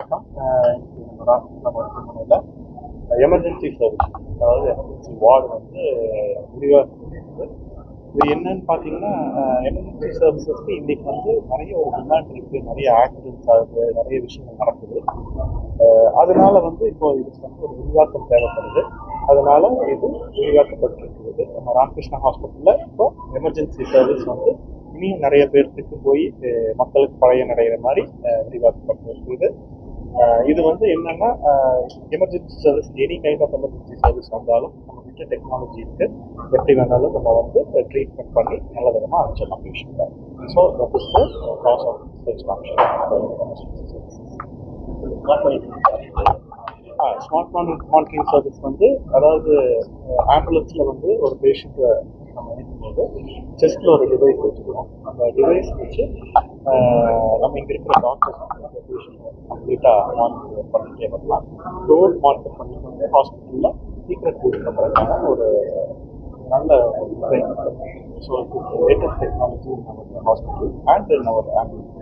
நம்ம மருத்துவமனையில் emergency service, அதாவது எமர்ஜென்சி வார்டு வந்து விரிவாக்கப்பட்டிருக்குது. இது என்னன்னு பார்த்தீங்கன்னா, எமர்ஜென்சி சர்வீசஸ்க்கு இன்னைக்கு வந்து நிறைய ஒரு டிமாண்ட் இருக்குது, நிறைய ஆக்சிடென்ட்ஸ் ஆகுது, நிறைய விஷயங்கள் நடக்குது. அதனால வந்து இப்போ இதுக்கு வந்து ஒரு விரிவாக்கம் தேவைப்படுது. அதனால இது விரிவாக்கப்பட்டிருக்கிறது. நம்ம ராமகிருஷ்ணா ஹாஸ்பிட்டலில் இப்போ எமர்ஜென்சி சர்வீஸ் வந்து இனியும் நிறைய பேர்த்துக்கு போய் மக்களுக்கு பயனடைகிற மாதிரி விரிவாக்கப்பட்டிருக்குது. இது வந்து என்னன்னா, emergency service any kind of emergency service வந்தாலும் நம்ம கிட்ட டெக்னாலஜி இருக்கு. எப்படி வேணாலும் நம்ம வந்து ட்ரீட்மெண்ட் பண்ணி நல்ல விதமாக அனுப்பிச்சிடலாம் பேஷண்ட்டை. So that is the cause of expansion emergency service. Smart monitoring service வந்து, அதாவது ஆம்புலன்ஸில் வந்து ஒரு பேஷண்ட்டை நம்ம இருக்கும்போது செஸ்ட்டில் ஒரு டிவைஸ் வச்சுக்கிறோம். அந்த டிவைஸ் வச்சு நம்ம இங்கே இருக்கிற டாக்டர்ஸ் வந்து பேஷண்ட்டை கம்ப்ளீட்டாக மானிட்டர் பண்ணிட்டே வரலாம். டோர் மானிட்டர் பண்ணிட்டு வந்து ஹாஸ்பிட்டலில் சீக்கிரம் ட்ரீட் பண்ணுறதுக்கான ஒரு நல்ல train. So latest technology in our hospital and in our ambulance.